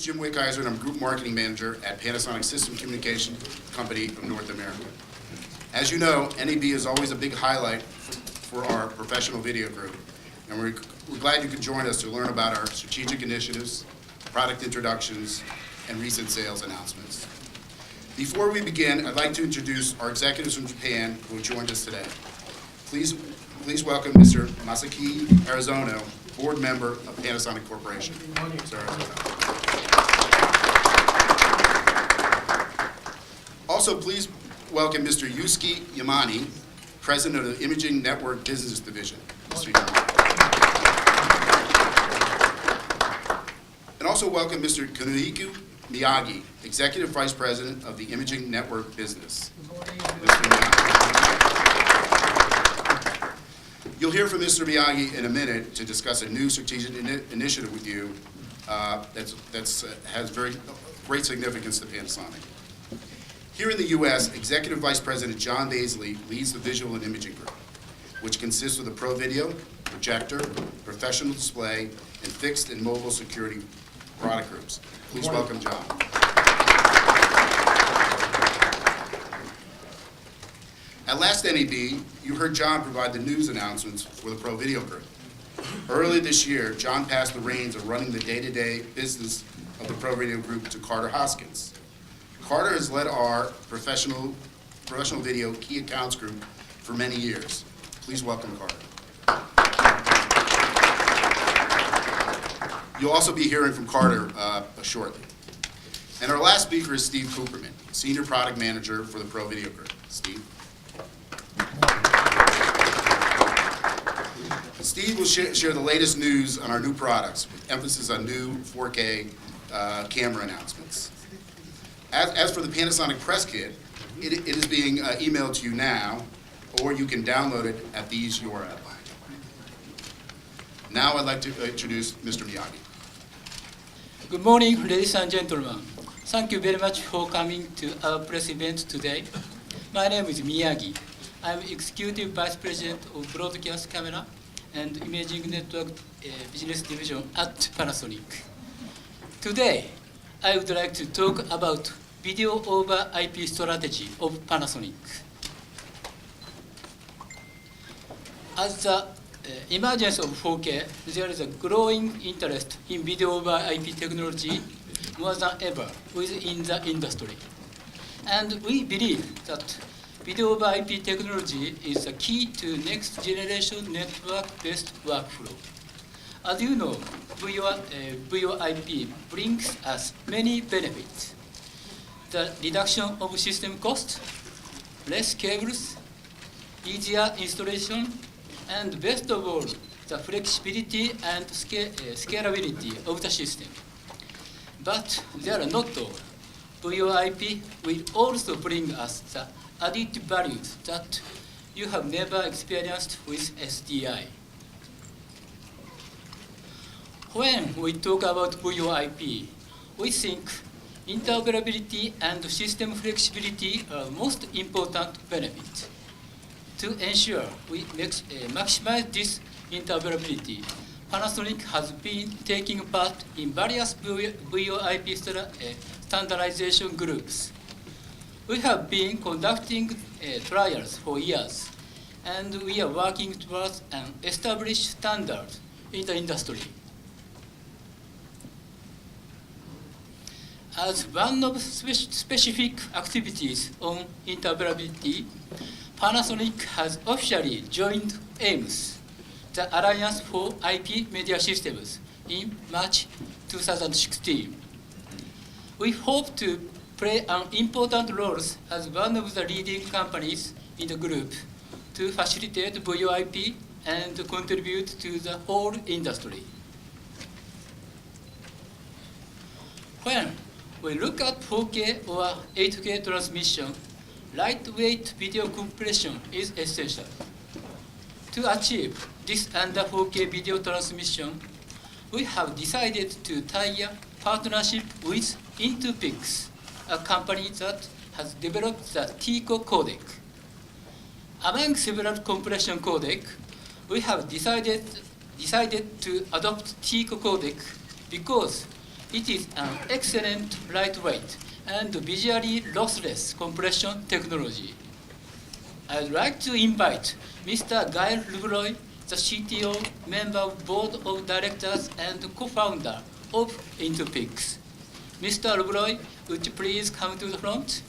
Jim Wickheiser, and I'm Group Marketing Manager at Panasonic System Communication Company of North America. As you know, NAB is always a big highlight for our professional video group, and we're glad you could join us to learn about our strategic initiatives, product introductions, and recent sales announcements. Before we begin, I'd like to introduce our executives from Japan who have joined us today. Please welcome Mr. Masaki Arizono, board member of Panasonic Corporation. Good morning. Mr. Arizono. Also, please welcome Mr. Yusuke Yamani, president of the Imaging Network Business Division. Mr. Yamani. And also welcome Mr. Kanuhiko Miyagi, executive vice president of the Imaging Network Business. Mr. Miyagi. You'll hear from Mr. Miyagi in a minute to discuss a new strategic initiative with you that has very great significance to Panasonic. Here in the U.S., Executive Vice President John Daisley leads the Visual and Imaging Group, which consists of the Pro Video, Projector, Professional Display, and Fixed and Mobile Security product groups. Please welcome John. At last NAB, you heard John provide the news announcements for the Pro Video Group. Earlier this year, John passed the reins of running the day-to-day business of the Pro Video Group to Carter Hoskins. Carter has led our professional video key accounts group for many years. Please welcome Carter. You'll also be hearing from Carter shortly. And our last speaker is Steve Cooperman, Senior Product Manager for the Pro Video Group. Steve. Steve will share the latest news on our new products, with emphasis on new 4K camera announcements. As for the Panasonic Press Kit, it is being emailed to you now, or you can download it at these URLs. Now I'd like to introduce Mr. Miyagi. Good morning, ladies and gentlemen. Thank you very much for coming to our press event today. My name is Miyagi. I'm Executive Vice President of Broadcast Camera and Imaging Network Business Division at Panasonic. Today, I would like to talk about video over IP strategy of Panasonic. As the emergence of 4K, there is a growing interest in video over IP technology more than ever within the industry. And we believe that video over IP technology is the key to next generation network-based workflow. As you know, VoIP brings us many benefits. The reduction of system cost, less cables, easier installation, and best of all, the flexibility and scalability of the system. But they are not all. VoIP will also bring us the added values that you have never experienced with SDI. When we talk about VoIP, we think interoperability and system flexibility are most important benefits. To ensure we maximize this interoperability, Panasonic has been taking part in various VoIP standardization groups. We have been conducting trials for years, and we are working towards an established standard in the industry. As one of specific activities on interoperability, Panasonic has officially joined AIMS, the Alliance for IP Media Systems, in March 2016. We hope to play an important role as one of the leading companies in the group to facilitate VoIP and contribute to the whole industry. When we look at 4K or 8K transmission, lightweight video compression is essential. To achieve this under 4K video transmission, we have decided to tie a partnership with Intupix, a company that has developed the TICO codec. Among several compression codecs, we have decided to adopt TICO codec because It is an excellent lightweight and visually lossless compression technology. I'd like to invite Mr. Guy Lebroy, the CTO, member of Board of Directors and co-founder of Intopix. Mr. Lebroy, would you please come to the front?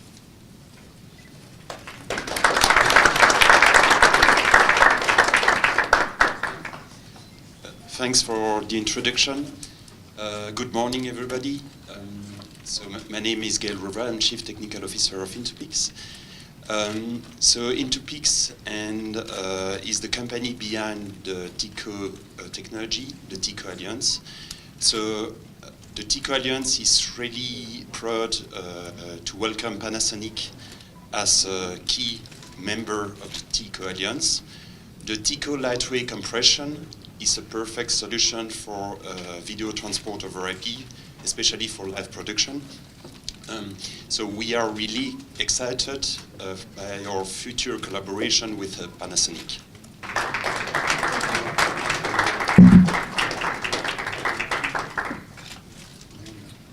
Thanks for the introduction. Good morning, everybody. My name is Gail Rover. I'm Chief Technical Officer of Intopix. So Intopix is the company behind the TICO technology, the TICO Alliance. So the TICO Alliance is really proud to welcome Panasonic as a key member of the TICO Alliance. The TICO lightweight compression is a perfect solution for video transport over IP, especially for live production. So we are really excited by our future collaboration with Panasonic.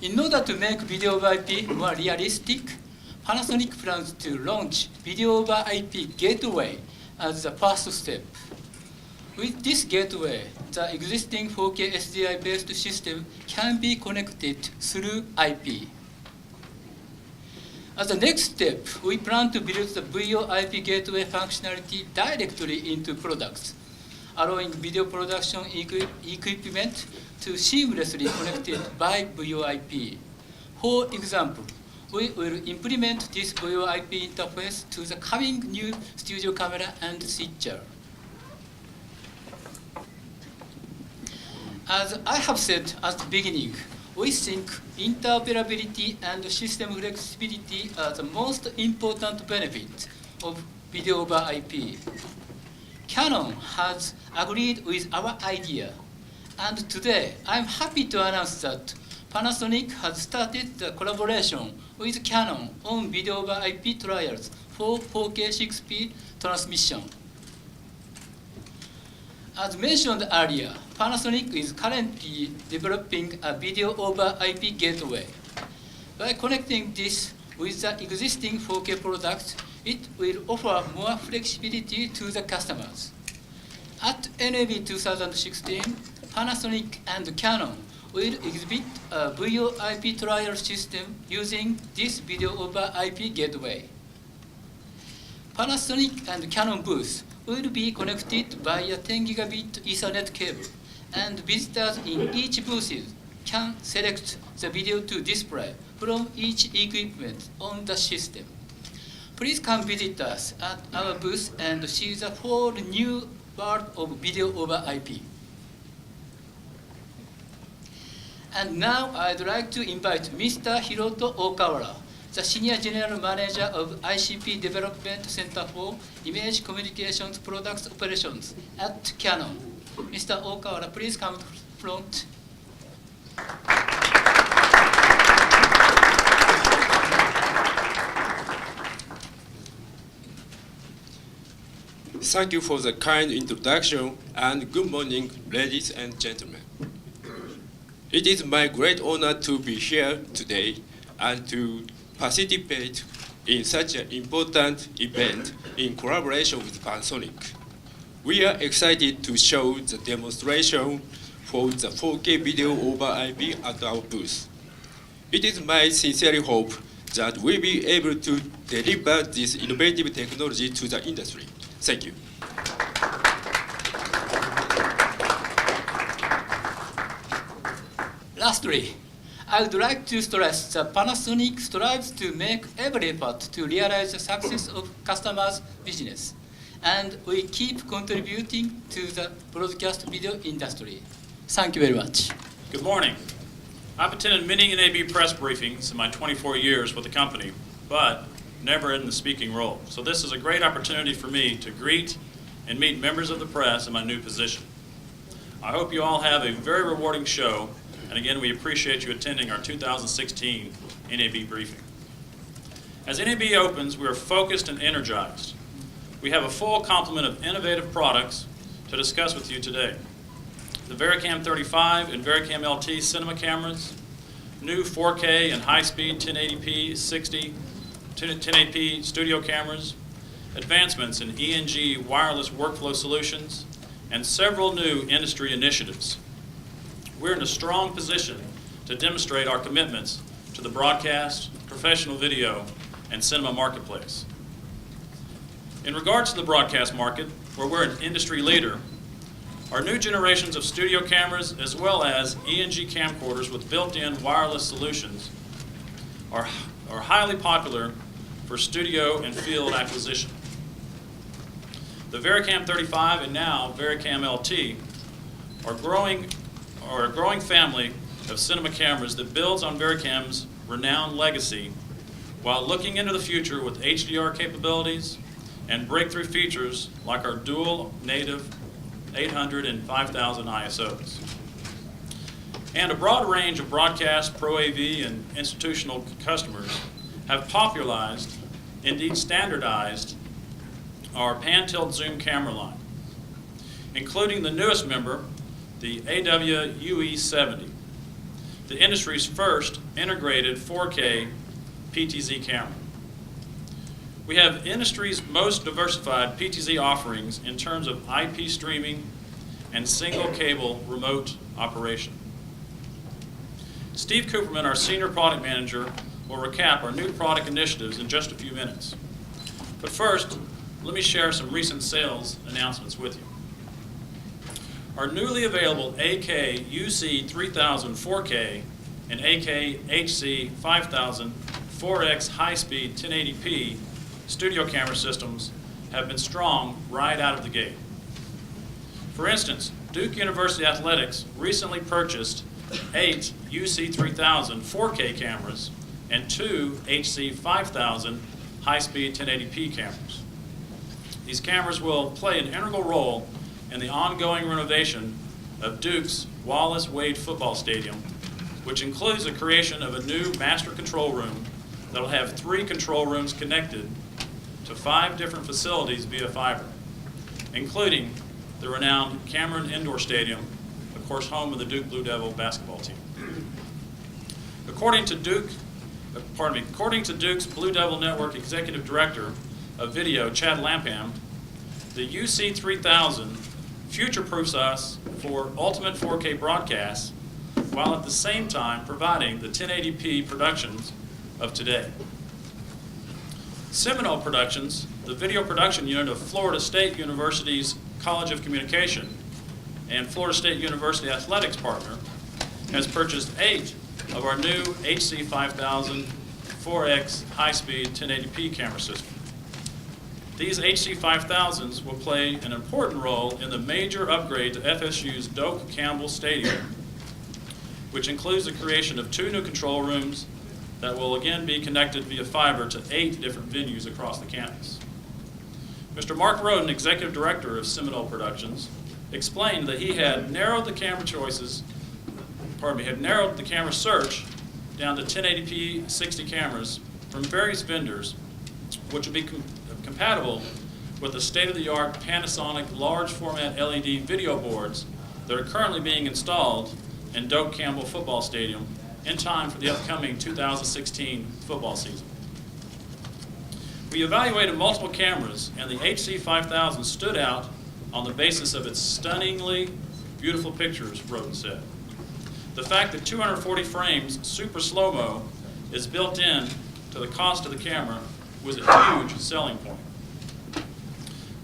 In order to make video over IP more realistic, Panasonic plans to launch Video over IP Gateway as the first step. With this gateway, the existing 4K SDI-based system can be connected through IP. As the next step, we plan to build the VoIP gateway functionality directly into products, allowing video production equipment to seamlessly connect it by VoIP. For example, we will implement this VoIP interface to the coming new studio camera and switcher. As I have said at the beginning, we think interoperability and system flexibility are the most important benefit of video over IP. Canon has agreed with our idea, and today I'm happy to announce that Panasonic has started the collaboration with Canon on video over IP trials for 4K 6P transmission. As mentioned earlier, Panasonic is currently developing a video over IP gateway. By connecting this with the existing 4K product, it will offer more flexibility to the customers. At NAB 2016, Panasonic and Canon will exhibit a VoIP trial system using this video over IP gateway. Panasonic and Canon booths will be connected via 10 gigabit Ethernet cable, and visitors in each booth can select the video to display from each equipment on the system. Please come visit us at our booth and see the whole new world of video over IP. And now I'd like to invite Mr. Hiroto Okawara, the Senior General Manager of ICP Development Center for Image Communications Products Operations at Canon. Mr. Okawara, please come to the front. Thank you for the kind introduction, and good morning, ladies and gentlemen. It is my great honor to be here today and to participate in such an important event in collaboration with Panasonic. We are excited to show the demonstration for the 4K video over IP at our booth. It is my sincere hope that we'll be able to deliver this innovative technology to the industry. Thank you. Lastly, I would like to stress that Panasonic strives to make every effort to realize the success of customers' business, and we keep contributing to the broadcast video industry. Thank you very much. Good morning. I've attended many NAB press briefings in my 24 years with the company, but never in the speaking role. So this is a great opportunity for me to greet and meet members of the press in my new position. I hope you all have a very rewarding show, and again, we appreciate you attending our 2016 NAB briefing. As NAB opens, we are focused and energized. We have a full complement of innovative products to discuss with you today. The VariCam 35 and VariCam LT cinema cameras, new 4K and high-speed 1080p, 60, 1080p studio cameras, advancements in ENG wireless workflow solutions, and several new industry initiatives. We're in a strong position to demonstrate our commitments to the broadcast, professional video, and cinema marketplace. In regards to the broadcast market, where we're an industry leader, our new generations of studio cameras as well as ENG camcorders with built-in wireless solutions are highly popular for studio and field acquisition. The VariCam 35 and now VariCam LT are a growing family of cinema cameras that builds on VariCam's renowned legacy while looking into the future with HDR capabilities and breakthrough features like our dual native 800 and 5000 ISOs. And a broad range of broadcast, Pro AV, and institutional customers have popularized, indeed standardized, our pan-tilt zoom camera line, including the newest member, the AW-UE70, the industry's first integrated 4K PTZ camera. We have industry's most diversified PTZ offerings in terms of IP streaming and single cable remote operation. Steve Cooperman, our Senior Product Manager, will recap our new product initiatives in just a few minutes. But first, let me share some recent sales announcements with you. Our newly available AK UC3000 4K and AK HC 5000 4X high-speed 1080p studio camera systems have been strong right out of the gate. For instance, Duke University Athletics recently purchased 8 UC3000 4K cameras and 2 HC 5000 high-speed 1080p cameras. These cameras will play an integral role in the ongoing renovation of Duke's Wallace Wade Football Stadium, which includes the creation of a new master control room that will have 3 control rooms connected to 5 different facilities via fiber, including the renowned Cameron Indoor Stadium, of course home of the Duke Blue Devil basketball team. According to Duke's Blue Devil Network Executive Director of Video, Chad Lampam, the UC3000 future-proofs us for ultimate 4K broadcasts while at the same time providing the 1080p productions of today. Seminole Productions, the video production unit of Florida State University's College of Communication and Florida State University Athletics partner, has purchased 8 of our new HC 5000 4X high-speed 1080p camera system. These HC 5000s will play an important role in the major upgrade to FSU's Doak Campbell Stadium, which includes the creation of 2 new control rooms that will again be connected via fiber to 8 different venues across the campus. Mr. Mark Roden, Executive Director of Seminole Productions, explained that he had narrowed the camera search down to 1080p 60 cameras from various vendors, which would be compatible with the state-of-the-art Panasonic large format LED video boards that are currently being installed in Doak Campbell Football Stadium in time for the upcoming 2016 football season. We evaluated multiple cameras, and the HC 5000 stood out on the basis of its stunningly beautiful pictures, Roden said. The fact that 240 frames super slow-mo is built in to the cost of the camera was a huge selling point.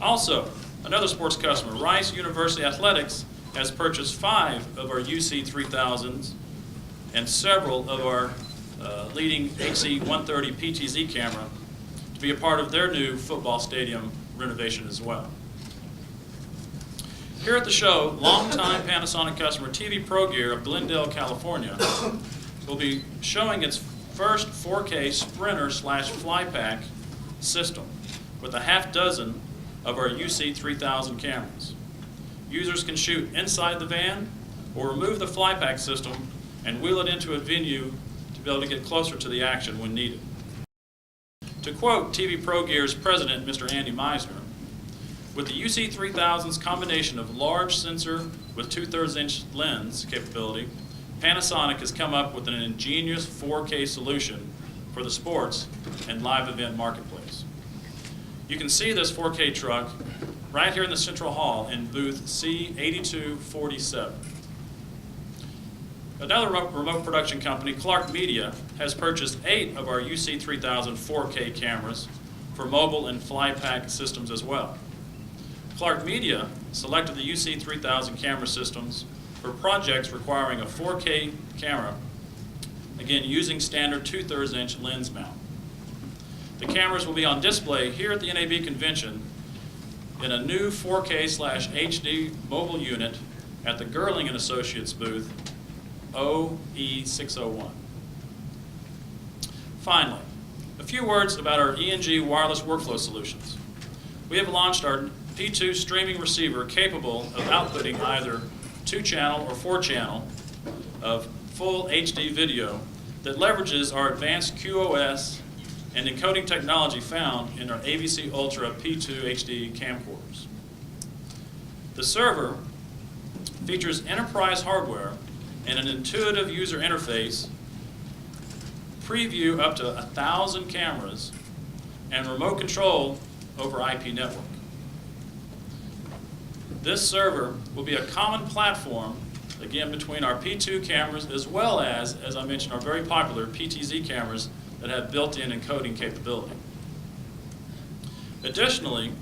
Also, another sports customer, Rice University Athletics, has purchased 5 of our UC3000s and several of our leading HC130 PTZ camera to be a part of their new football stadium renovation as well. Here at the show, longtime Panasonic customer TV Pro Gear of Glendale, California, will be showing its first 4K Sprinter/Flypack system with a half dozen of our UC3000 cameras. Users can shoot inside the van or remove the Flypack system and wheel it into a venue to be able to get closer to the action when needed. To quote TV Pro Gear's president, Mr. Andy Meisner, with the UC3000's combination of large sensor with 2/3 inch lens capability, Panasonic has come up with an ingenious 4K solution for the sports and live event marketplace. You can see this 4K truck right here in the Central Hall in booth C8247. Another remote production company, Clark Media, has purchased 8 of our UC3000 4K cameras for mobile and fly pack systems as well. Clark Media selected the UC3000 camera systems for projects requiring a 4K camera, again using standard 2/3 inch lens mount. The cameras will be on display here at the NAB convention in a new 4K/HD mobile unit at the Gerling & Associates booth OE601. Finally, a few words about our ENG wireless workflow solutions. We have launched our P2 streaming receiver capable of outputting either 2-channel or 4-channel of full HD video that leverages our advanced QoS and encoding technology found in our ABC Ultra P2 HD camcorders. The server features enterprise hardware and an intuitive user interface, preview up to 1,000 cameras, and remote control over IP network. This server will be a common platform, again, between our P2 cameras as well as I mentioned, our very popular PTZ cameras that have built-in encoding capability. Additionally,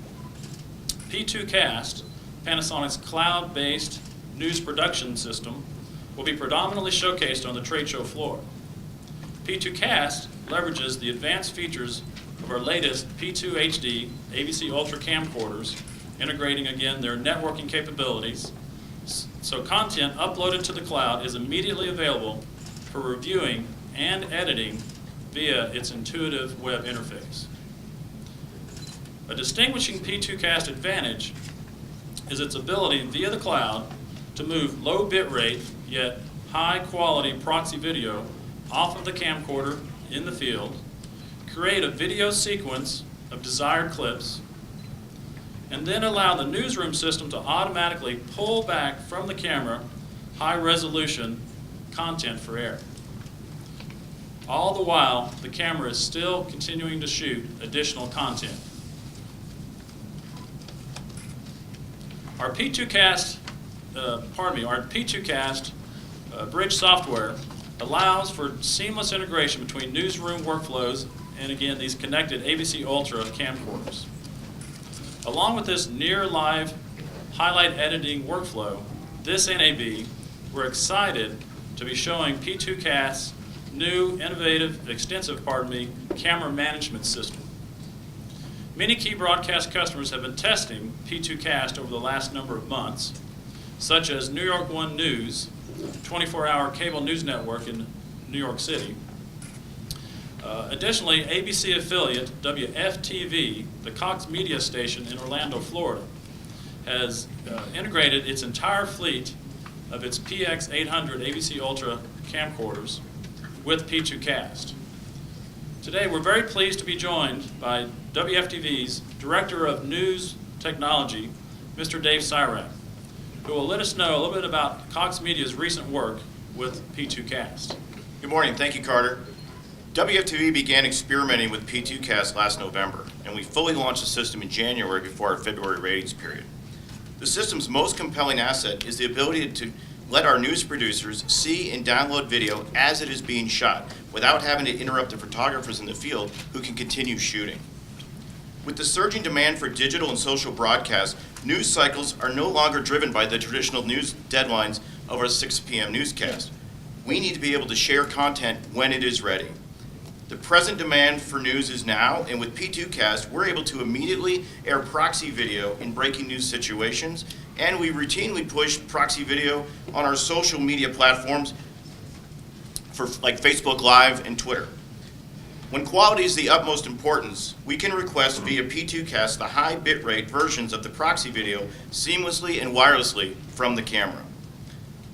P2Cast, Panasonic's cloud-based news production system, will be predominantly showcased on the trade show floor. P2Cast leverages the advanced features of our latest P2 HD ABC Ultra camcorders, integrating again their networking capabilities, so content uploaded to the cloud is immediately available for reviewing and editing via its intuitive web interface. A distinguishing P2Cast advantage is its ability via the cloud to move low bit rate yet high quality proxy video off of the camcorder in the field, create a video sequence of desired clips, and then allow the newsroom system to automatically pull back from the camera high resolution content for air. All the while, the camera is still continuing to shoot additional content. Our P2Cast, bridge software allows for seamless integration between newsroom workflows and again these connected ABC Ultra camcorders. Along with this near live highlight editing workflow, this NAB, we're excited to be showing P2Cast's new innovative, extensive camera management system. Many key broadcast customers have been testing P2Cast over the last number of months, such as New York One News, 24-hour cable news network in New York City. Additionally, ABC affiliate WFTV, the Cox Media station in Orlando, Florida, has integrated its entire fleet of its PX800 ABC Ultra camcorders with P2Cast. Today, we're very pleased to be joined by WFTV's Director of News Technology, Mr. Dave Syrak, who will let us know a little bit about Cox Media's recent work with P2Cast. Good morning. Thank you, Carter. WFTV began experimenting with P2Cast last November, and we fully launched the system in January before our February ratings period. The system's most compelling asset is the ability to let our news producers see and download video as it is being shot without having to interrupt the photographers in the field who can continue shooting. With the surging demand for digital and social broadcasts, news cycles are no longer driven by the traditional news deadlines of our 6 p.m. newscast. We need to be able to share content when it is ready. The present demand for news is now, and with P2Cast, we're able to immediately air proxy video in breaking news situations, and we routinely push proxy video on our social media platforms like Facebook Live and Twitter. When quality is the utmost importance, we can request via P2Cast the high bitrate versions of the proxy video seamlessly and wirelessly from the camera.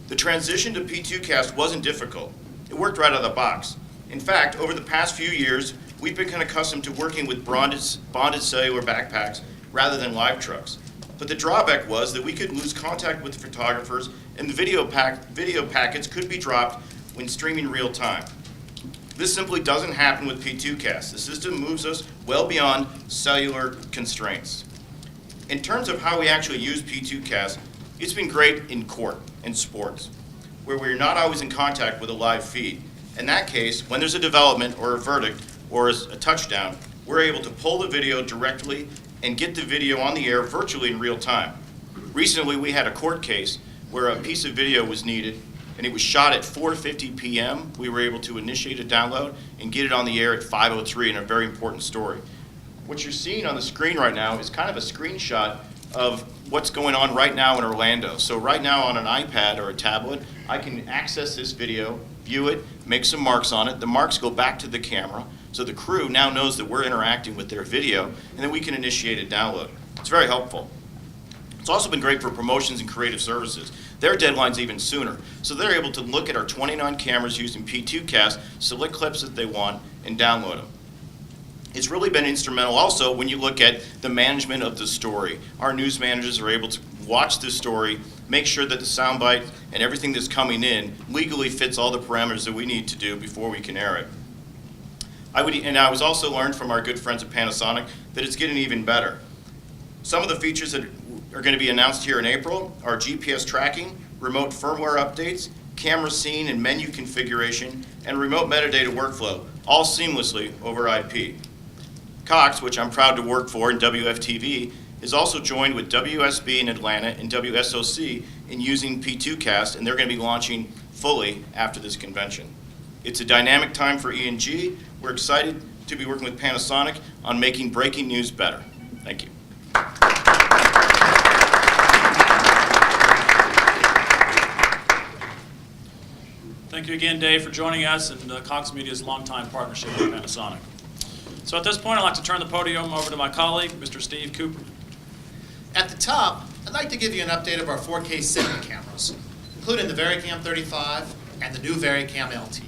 The transition to P2Cast wasn't difficult. It worked right out of the box. In fact, over the past few years, we've become accustomed to working with bonded cellular backpacks rather than live trucks. But the drawback was that we could lose contact with the photographers, and the video packets could be dropped when streaming real time. This simply doesn't happen with P2Cast. The system moves us well beyond cellular constraints. In terms of how we actually use P2Cast, it's been great in court and sports, where we're not always in contact with a live feed. In that case, when there's a development or a verdict or a touchdown, we're able to pull the video directly and get the video on the air virtually in real time. Recently, we had a court case where a piece of video was needed, and it was shot at 4:50 p.m. We were able to initiate a download and get it on the air at 5:03 in a very important story. What you're seeing on the screen right now is kind of a screenshot of what's going on right now in Orlando. So right now on an iPad or a tablet, I can access this video, view it, make some marks on it. The marks go back to the camera, so the crew now knows that we're interacting with their video, and then we can initiate a download. It's very helpful. It's also been great for promotions and creative services. Their deadline's even sooner, so they're able to look at our 29 cameras using P2Cast, select clips that they want, and download them. It's really been instrumental also when you look at the management of the story. Our news managers are able to watch the story, make sure that the soundbite and everything that's coming in legally fits all the parameters that we need to do before we can air it. I was also learned from our good friends at Panasonic that it's getting even better. Some of the features that are going to be announced here in April are GPS tracking, remote firmware updates, camera scene and menu configuration, and remote metadata workflow, all seamlessly over IP. Cox, which I'm proud to work for in WFTV, is also joined with WSB in Atlanta and WSOC in using P2Cast, and they're going to be launching fully after this convention. It's a dynamic time for E&G. We're excited to be working with Panasonic on making breaking news better. Thank you. Thank you again, Dave, for joining us and Cox Media's longtime partnership with Panasonic. So at this point, I'd like to turn the podium over to my colleague, Mr. Steve Cooper. At the top, I'd like to give you an update of our 4K cinema cameras, including the VariCam 35 and the new VariCam LT.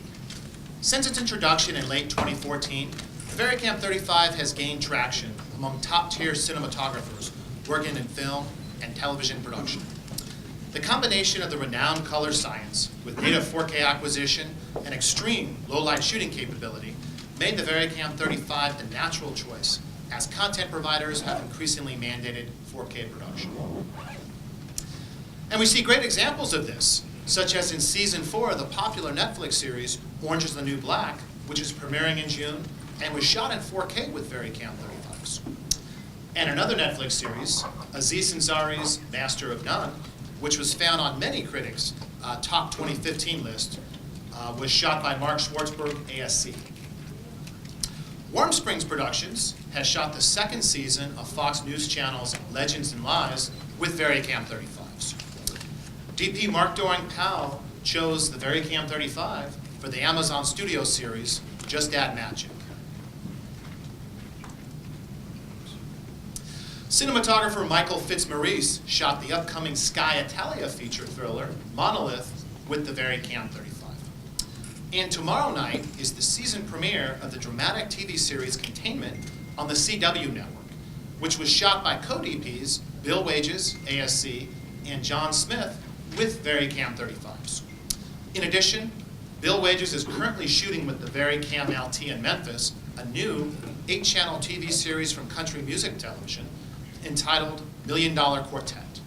Since its introduction in late 2014, the VariCam 35 has gained traction among top-tier cinematographers working in film and television production. The combination of the renowned color science with native 4K acquisition and extreme low-light shooting capability made the VariCam 35 the natural choice as content providers have increasingly mandated 4K production. And we see great examples of this, such as in season 4 of the popular Netflix series Orange is the New Black, which is premiering in June and was shot in 4K with VariCam 35s. And another Netflix series, Aziz Ansari's Master of None, which was found on many critics' top 2015 list, was shot by Mark Schwartzberg, ASC. Warm Springs Productions has shot the second season of Fox News Channel's Legends and Lies with VariCam 35s. DP Mark Doring Powell chose the VariCam 35 for the Amazon Studio series Just Add Magic. Cinematographer Michael Fitzmaurice shot the upcoming Sky Italia feature thriller Monolith with the VariCam 35. And tomorrow night is the season premiere of the dramatic TV series Containment on the CW network, which was shot by co-DPs Bill Wages, ASC, and John Smith with VariCam 35s. In addition, Bill Wages is currently shooting with the VariCam LT in Memphis a new 8-channel TV series from country music television entitled $1 Million Quartet.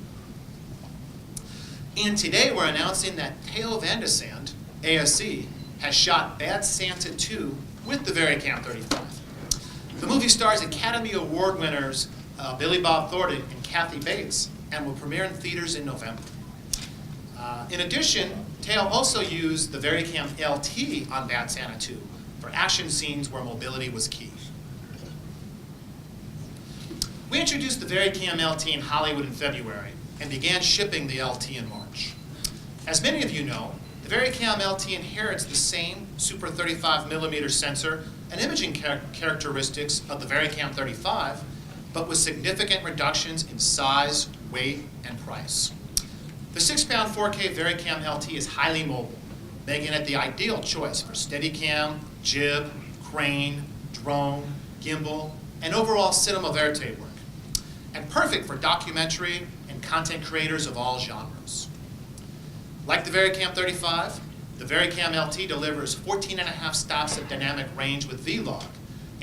And today we're announcing that Theo Van de Sande, ASC, has shot Bad Santa 2 with the VariCam 35. The movie stars Academy Award winners Billy Bob Thornton and Kathy Bates and will premiere in theaters in November. In addition, Theo also used the VariCam LT on Bad Santa 2 for action scenes where mobility was key. We introduced the VariCam LT in Hollywood in February and began shipping the LT in March. As many of you know, the VariCam LT inherits the same Super 35mm sensor and imaging characteristics of the VariCam 35, but with significant reductions in size, weight, and price. The 6-pound 4K VariCam LT is highly mobile, making it the ideal choice for Steadicam, jib, crane, drone, gimbal, and overall cinema verite work. and perfect for documentary and content creators of all genres. Like the VariCam 35, the VariCam LT delivers 14.5 stops of dynamic range with V-Log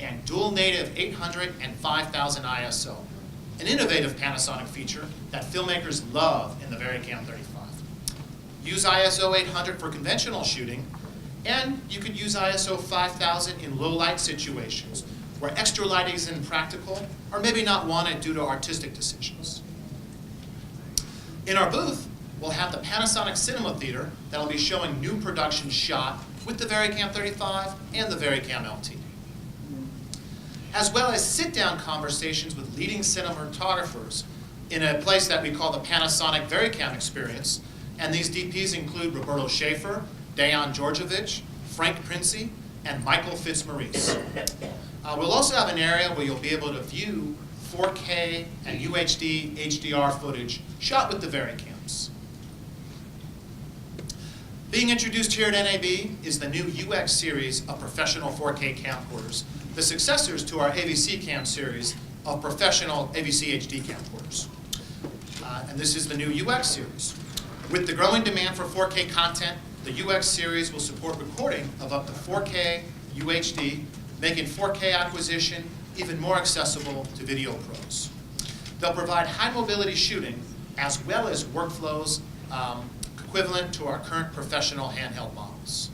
and dual native 800 and 5000 ISO, an innovative Panasonic feature that filmmakers love in the VariCam 35. Use ISO 800 for conventional shooting, and you could use ISO 5000 in low light situations where extra lighting is impractical or maybe not wanted due to artistic decisions. In our booth, we'll have the Panasonic Cinema Theater that will be showing new production shot with the VariCam 35 and the VariCam LT. As well as sit-down conversations with leading cinematographers in a place that we call the Panasonic VariCam Experience, and these DPs include Roberto Schaefer, Dejan Djordjevic, Frank Princey, and Michael Fitzmaurice. We'll also have an area where you'll be able to view 4K and UHD HDR footage shot with the VariCams. Being introduced here at NAB is the new UX series of professional 4K camcorders, the successors to our AVC Cam series of professional AVC HD camcorders. And this is the new UX series. With the growing demand for 4K content, the UX series will support recording of up to 4K UHD, making 4K acquisition even more accessible to video pros. They'll provide high mobility shooting as well as workflows equivalent to our current professional handheld models.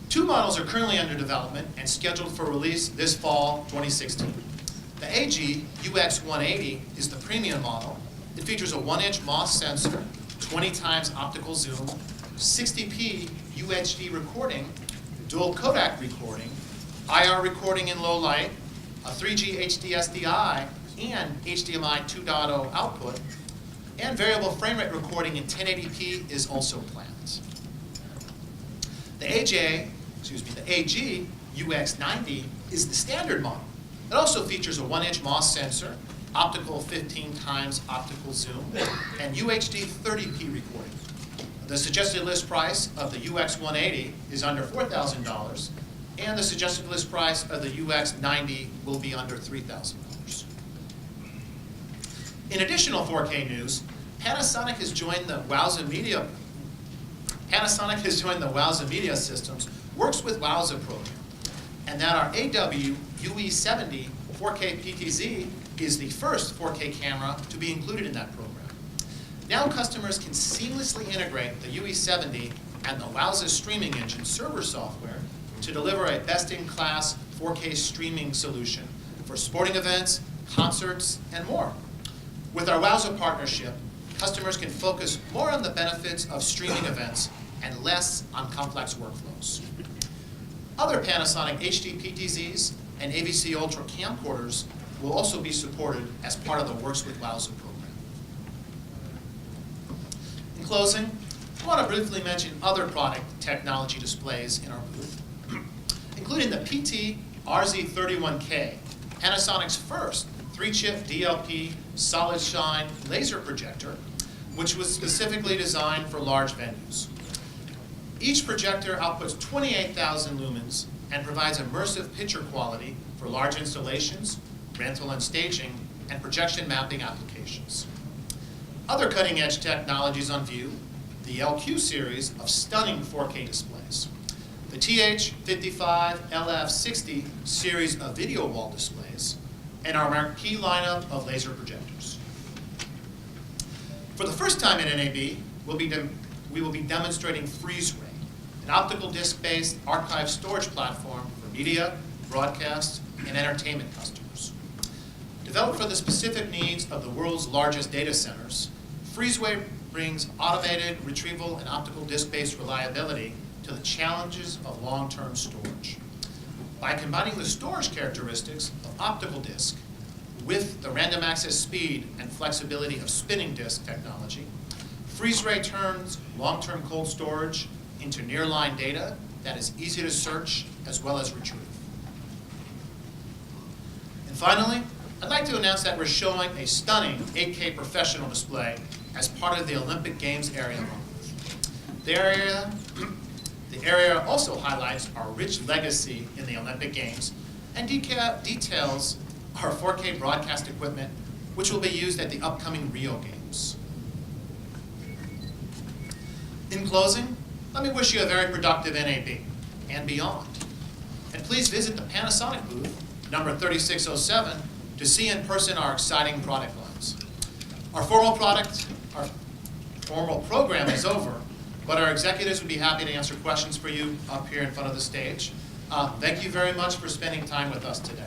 2 models are currently under development and scheduled for release this fall 2016. The AG UX180 is the premium model. It features a 1-inch MOS sensor, 20 times optical zoom, 60p UHD recording, dual codec recording, IR recording in low light, a 3G HD SDI, and HDMI 2.0 output, and variable frame rate recording in 1080p is also planned. The AG UX90 is the standard model. It also features a 1-inch MOS sensor, optical 15 times optical zoom, and UHD 30p recording. The suggested list price of the UX180 is under $4,000, and the suggested list price of the UX90 will be under $3,000. In additional 4K news, Panasonic has joined the Wowza Media Systems Works with Wowza program, and that our AW UE70 4K PTZ is the first 4K camera to be included in that program. Now customers can seamlessly integrate the UE70 and the Wowza streaming engine server software to deliver a best-in-class 4K streaming solution for sporting events, concerts, and more. With our Wowza partnership, customers can focus more on the benefits of streaming events and less on complex workflows. Other Panasonic HD PTZs and AVC Ultra camcorders will also be supported as part of the Works with Wowza program. In closing, I want to briefly mention other product technology displays in our booth, including the PT RZ31K, Panasonic's first 3-chip DLP solid shine laser projector, which was specifically designed for large venues. Each projector outputs 28,000 lumens and provides immersive picture quality for large installations, rental and staging, and projection mapping applications. Other cutting-edge technologies on view, the LQ series of stunning 4K displays, the TH55LF60 series of video wall displays, and our marquee lineup of laser projectors. For the first time at NAB, we will be demonstrating FreezeRay, an optical disc-based archive storage platform for media, broadcast, and entertainment customers. Developed for the specific needs of the world's largest data centers, FreezeRay brings automated retrieval and optical disc-based reliability to the challenges of long-term storage. By combining the storage characteristics of optical disk with the random access speed and flexibility of spinning disk technology, FreezeRay turns long-term cold storage into nearline data that is easy to search as well as retrieve. And finally, I'd like to announce that we're showing a stunning 8K professional display as part of the Olympic Games area. The area also highlights our rich legacy in the Olympic Games and details our 4K broadcast equipment, which will be used at the upcoming Rio Games. In closing, let me wish you a very productive NAB and beyond. And please visit the Panasonic booth, number 3607, to see in person our exciting product lines. Our formal program is over, but our executives would be happy to answer questions for you up here in front of the stage. Thank you very much for spending time with us today.